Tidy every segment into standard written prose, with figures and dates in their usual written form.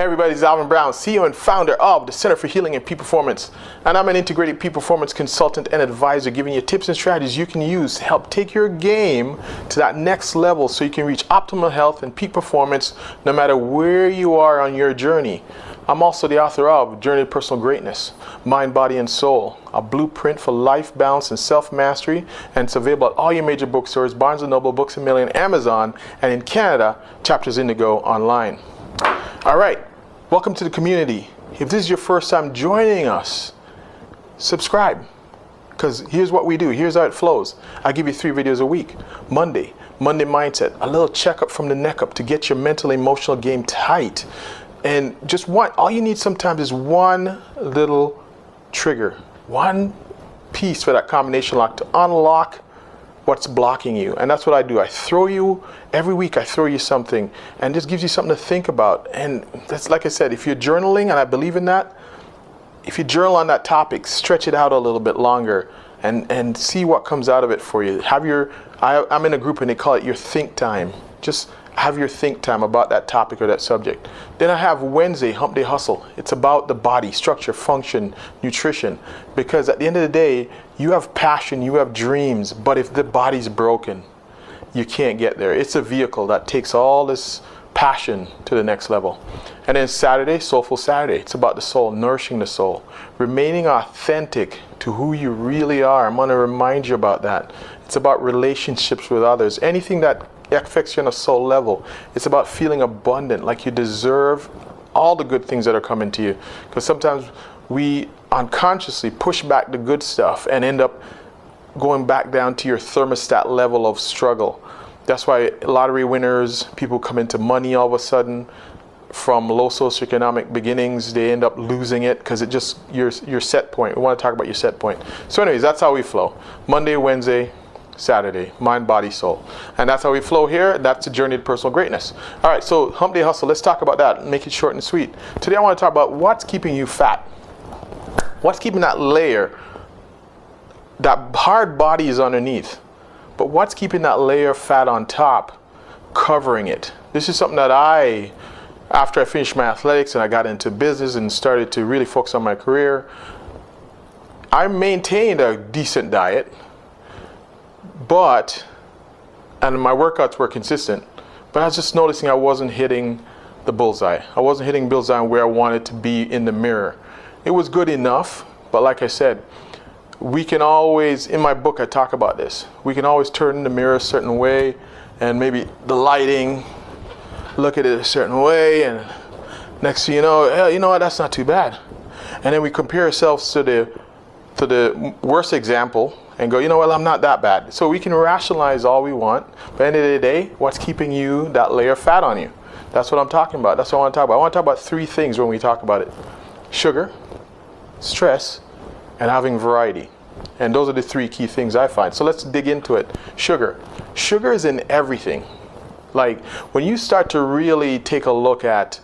Hey everybody, it's Alvin Brown, CEO and founder of the Center for Healing and Peak Performance. And I'm an integrated peak performance consultant and advisor, giving you tips and strategies you can use to help take your game to that next level so you can reach optimal health and peak performance no matter where you are on your journey. I'm also the author of Journey to Personal Greatness, Mind, Body, and Soul, a blueprint for life balance and self-mastery, and it's available at all your major bookstores, Barnes & Noble, Books A Million, Amazon, and in Canada, Chapters Indigo online. All right. Welcome to the community. If this is your first time joining us, subscribe, because here's what we do. Here's how it flows. I give you 3 videos a week. Monday mindset, a little checkup from the neck up to get your mental, emotional game tight. And just all you need sometimes is one little trigger, one piece for that combination lock to unlock what's blocking you. And that's what I do. Every week I throw you something, and this gives you something to think about. And that's, like I said, if you're journaling, and I believe in that, if you journal on that topic, stretch it out a little bit longer and see what comes out of it for you. I'm in a group and they call it your think time. Just have your think time about that topic or that subject. Then I have Wednesday, Humpday Hustle. It's about the body, structure, function, nutrition. Because at the end of the day, you have passion, you have dreams, but if the body's broken, you can't get there. It's a vehicle that takes all this passion to the next level. And then Saturday, Soulful Saturday. It's about the soul, nourishing the soul, remaining authentic to who you really are. I'm going to remind you about that. It's about relationships with others. Anything that affects you on a soul level. It's about feeling abundant, like you deserve all the good things that are coming to you. Because sometimes we unconsciously push back the good stuff and end up going back down to your thermostat level of struggle. That's why lottery winners, people come into money all of a sudden from low socioeconomic beginnings, they end up losing it because it just your set point. We want to talk about your set point. So anyways, that's how we flow. Monday, Wednesday, Saturday, mind, body, soul. And that's how we flow here. That's the journey to personal greatness. All right, so Humpday Hustle, let's talk about that. Make it short and sweet. Today I want to talk about what's keeping you fat. What's keeping that layer, that hard body is underneath, but what's keeping that layer of fat on top, covering it? This is something that after I finished my athletics and I got into business and started to really focus on my career, I maintained a decent diet, and my workouts were consistent, but I was just noticing I wasn't hitting the bullseye. I wasn't hitting bullseye where I wanted to be in the mirror. It was good enough, but like I said, we can always, in my book I talk about this, we can always turn the mirror a certain way and maybe the lighting, look at it a certain way, and next thing you know, hey, you know what, that's not too bad. And then we compare ourselves to the worst example and go, you know what, I'm not that bad. So we can rationalize all we want, but at the end of the day, what's keeping you that layer of fat on you? That's what I'm talking about. That's what I want to talk about. I want to talk about 3 things when we talk about it. Sugar, stress, and having variety. And those are the 3 key things I find. So let's dig into it. Sugar. Sugar is in everything. Like when you start to really take a look at,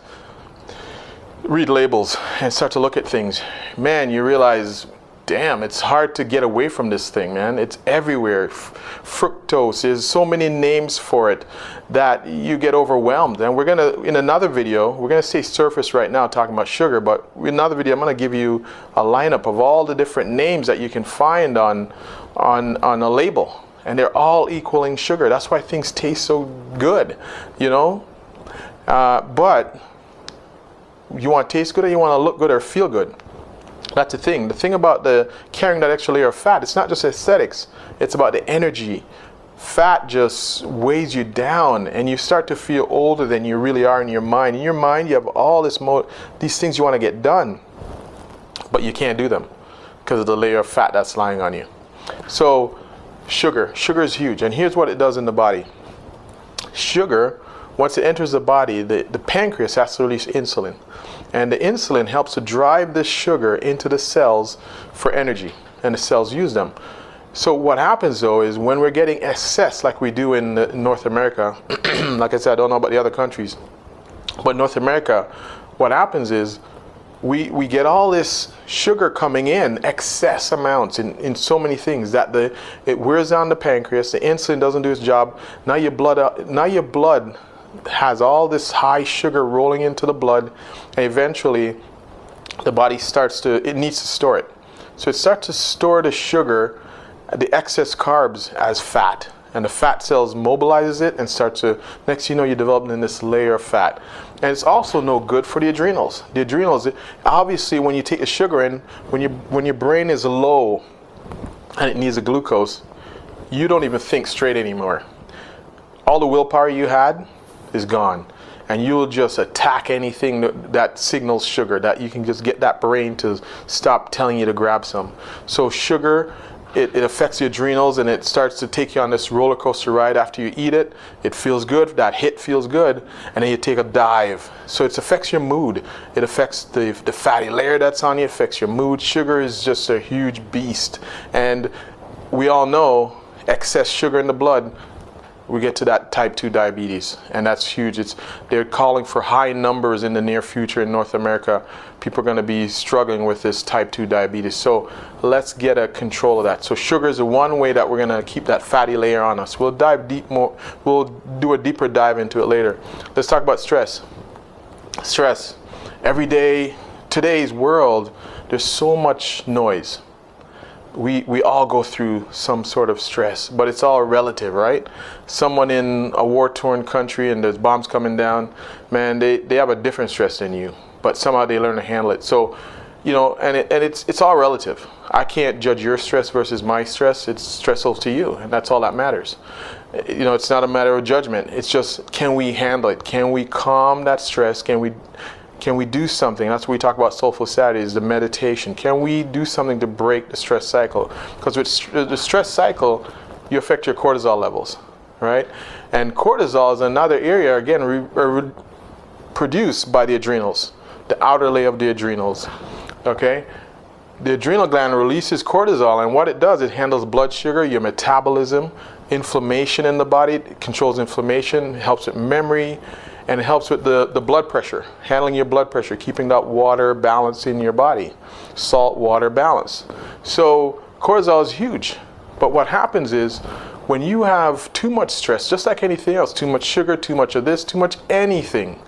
read labels and start to look at things, man, you realize, damn, it's hard to get away from this thing, man. It's everywhere. Fructose, there's so many names for it that you get overwhelmed. And we're gonna, in another video, we're gonna stay surface right now talking about sugar, but in another video I'm gonna give you a lineup of all the different names that you can find on a label. And they're all equaling sugar. That's why things taste so good, you know? But you want to taste good or you want to look good or feel good? That's the thing. The thing about carrying that extra layer of fat, it's not just aesthetics. It's about the energy. Fat just weighs you down and you start to feel older than you really are in your mind. In your mind, you have all these things you want to get done, but you can't do them because of the layer of fat that's lying on you. So sugar is huge. And here's what it does in the body. Sugar, once it enters the body, the pancreas has to release insulin. And the insulin helps to drive the sugar into the cells for energy, and the cells use them. So what happens though is when we're getting excess like we do in North America, like I said, I don't know about the other countries, but North America, what happens is we get all this sugar coming in, excess amounts in so many things that it wears down the pancreas, the insulin doesn't do its job. Now your blood has all this high sugar rolling into the blood, and eventually the body it needs to store it. So it starts to store the sugar, the excess carbs, as fat. And the fat cells mobilizes it and starts to, next you know, you're developing this layer of fat. And it's also no good for the adrenals. The adrenals, obviously when you take the sugar in, when your brain is low and it needs the glucose, you don't even think straight anymore. All the willpower you had is gone. And you'll just attack anything that signals sugar, that you can just get that brain to stop telling you to grab some. So sugar, it affects the adrenals, and it starts to take you on this roller coaster ride. After you eat it, it feels good, that hit feels good, and then you take a dive. So it affects your mood. It affects the fatty layer that's on you, it affects your mood. Sugar is just a huge beast. And we all know excess sugar in the blood, we get to that type 2 diabetes, and that's huge. They're calling for high numbers in the near future in North America. People are going to be struggling with this type 2 diabetes. So let's get a control of that. So sugar is the one way that we're going to keep that fatty layer on us. We'll dive deep more. We'll do a deeper dive into it later. Let's talk about stress. Stress. Every day, today's world, there's so much noise. We all go through some sort of stress, but it's all relative, right? Someone in a war-torn country and there's bombs coming down, man, they have a different stress than you, but somehow they learn to handle it. So, you know, and it's all relative. I can't judge your stress versus my stress. It's stressful to you, and that's all that matters. You know, it's not a matter of judgment. It's just, can we handle it? Can we calm that stress? Can we do something? That's what we talk about Soulful Saturdays, the meditation. Can we do something to break the stress cycle? Because with the stress cycle, you affect your cortisol levels, right? And cortisol is another area, again, produced by the adrenals, the outer layer of the adrenals, okay? The adrenal gland releases cortisol, and what it does, it handles blood sugar, your metabolism, inflammation in the body. It controls inflammation, helps with memory, and it helps with the blood pressure, handling your blood pressure, keeping that water balance in your body, salt water balance. So cortisol is huge. But what happens is when you have too much stress, just like anything else, too much sugar, too much of this, too much anything,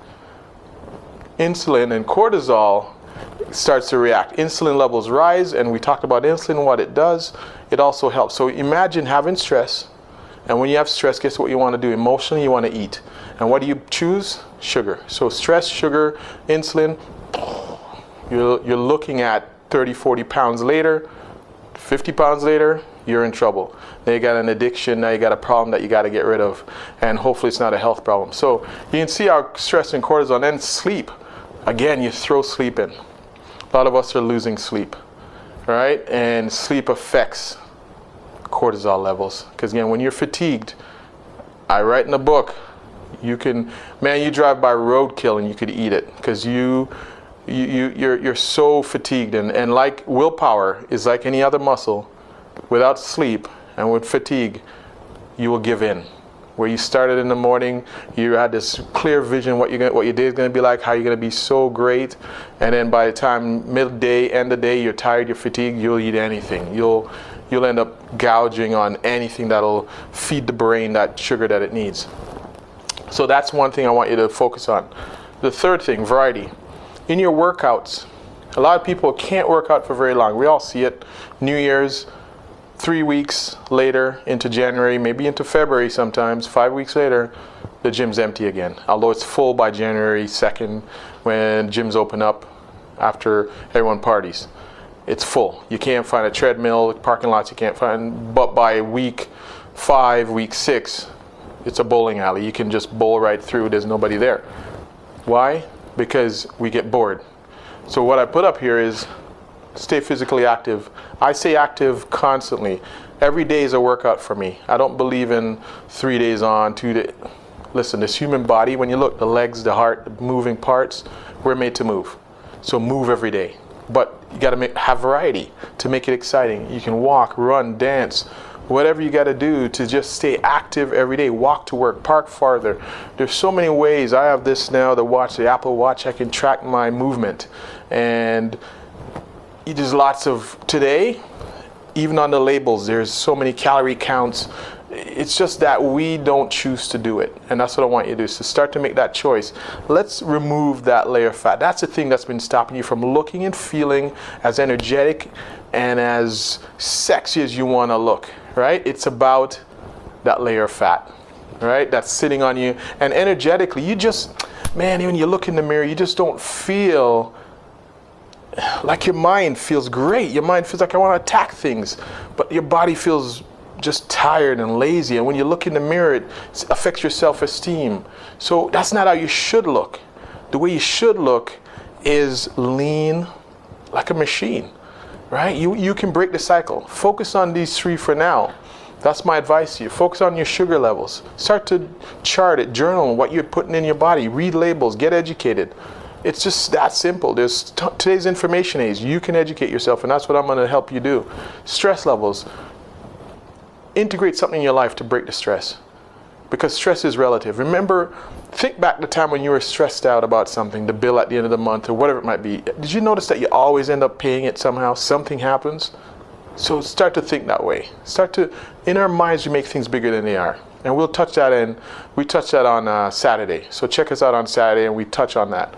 insulin and cortisol starts to react. Insulin levels rise, and we talked about insulin, what it does. It also helps. So imagine having stress, and when you have stress, guess what you want to do? Emotionally, you want to eat. And what do you choose? Sugar. So stress, sugar, insulin, you're looking at 30, 40 pounds later, 50 pounds later, you're in trouble. Now you got an addiction, now you got a problem that you got to get rid of. And hopefully it's not a health problem. So you can see how stress and cortisol, and then sleep. Again, you throw sleep in. A lot of us are losing sleep, right? And sleep affects cortisol levels. Because again, when you're fatigued, I write in the book, you drive by roadkill and you could eat it, because you're so fatigued, and like willpower is like any other muscle. Without sleep and with fatigue, you will give in. Where you started in the morning, you had this clear vision what your day is going to be like, how you're going to be so great, and then by the time midday, end of the day, you're tired, you're fatigued, you'll eat anything. You'll end up gouging on anything that'll feed the brain that sugar that it needs. So that's one thing I want you to focus on. The third thing, variety. In your workouts, a lot of people can't work out for very long. We all see it. New Year's, 3 weeks later into January, maybe into February sometimes, 5 weeks later, the gym's empty again. Although it's full by January 2nd when gyms open up after everyone parties. It's full. You can't find a treadmill, parking lots you can't find, but by week 5, week 6, it's a bowling alley. You can just bowl right through, there's nobody there. Why? Because we get bored. So what I put up here is stay physically active. I say active constantly. Every day is a workout for me. I don't believe in 3 days on, 2 days. Listen, this human body, when you look, the legs, the heart, the moving parts, we're made to move. So move every day. But you got to have variety to make it exciting. You can walk, run, dance, whatever you got to do to just stay active every day. Walk to work, park farther. There's so many ways. I have this now, the watch, the Apple Watch. I can track my movement. And there's lots of, today, even on the labels, there's so many calorie counts, It's just that we don't choose to do it. And that's what I want you to do, is to start to make that choice. Let's remove that layer of fat. That's the thing that's been stopping you from looking and feeling as energetic and as sexy as you want to look, right? It's about that layer of fat, right? That's sitting on you. And energetically, you just, man, when you look in the mirror, you just don't feel like your mind feels great. Your mind feels like, I want to attack things. But your body feels just tired and lazy, and when you look in the mirror, it affects your self-esteem. So that's not how you should look. The way you should look is lean like a machine, right? You can break the cycle. Focus on these 3 for now. That's my advice to you. Focus on your sugar levels. Start to chart it, journal what you're putting in your body, read labels, get educated. It's just that simple. There's today's information age. You can educate yourself, and that's what I'm going to help you do. Stress levels. Integrate something in your life to break the stress, because stress is relative. Remember, think back the time when you were stressed out about something, the bill at the end of the month or whatever it might be. Did you notice that you always end up paying it somehow? Something happens. So start to think that way. In our minds, we make things bigger than they are. And we touch that on Saturday. So check us out on Saturday, and we touch on that,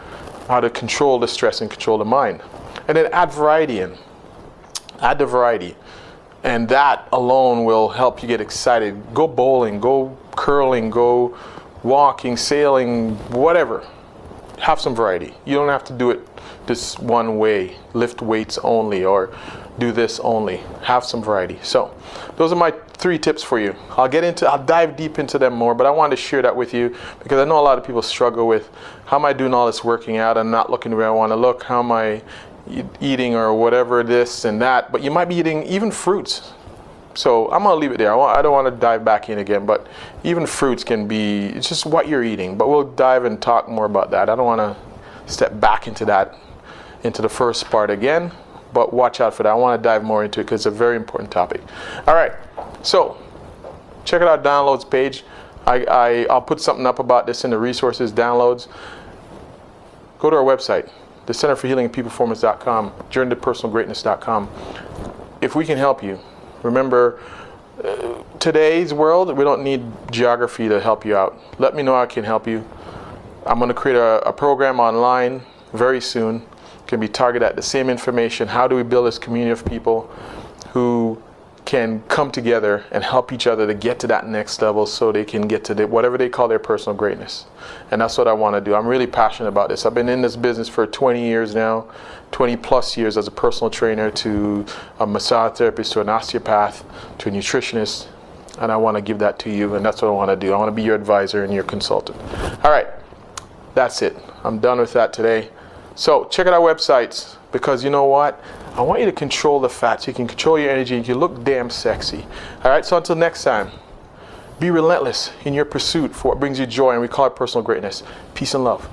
how to control the stress and control the mind. And then add variety in. Add the variety. And that alone will help you get excited. Go bowling, go curling, go walking, sailing, whatever. Have some variety. You don't have to do it this one way, lift weights only, or do this only. Have some variety. So those are my 3 tips for you. I'll dive deep into them more, but I wanted to share that with you because I know a lot of people struggle with, how am I doing all this working out and not looking where I want to look? How am I eating or whatever, this and that? But you might be eating even fruits. So I'm going to leave it there. I don't want to dive back in again, but even fruits can be, it's just what you're eating. But we'll dive and talk more about that. I don't want to step back into the first part again, but watch out for that. I want to dive more into it because it's a very important topic. All right, so check out our downloads page. I'll put something up about this in the resources, downloads. Go to our website, the Center for Healing and Peak Performance.com, journeytopersonalgreatness.com. If we can help you, remember, today's world, we don't need geography to help you out. Let me know how I can help you. I'm going to create a program online very soon. It can be targeted at the same information. How do we build this community of people who can come together and help each other to get to that next level, so they can get to whatever they call their personal greatness. And that's what I want to do. I'm really passionate about this. I've been in this business for 20 years now, 20 plus years as a personal trainer, to a massage therapist, to an osteopath, to a nutritionist, and I want to give that to you, and that's what I want to do. I want to be your advisor and your consultant. All right, that's it. I'm done with that today. So check out our websites, because you know what? I want you to control the fat so you can control your energy and you can look damn sexy. All right, so until next time, be relentless in your pursuit for what brings you joy, and we call it personal greatness. Peace and love.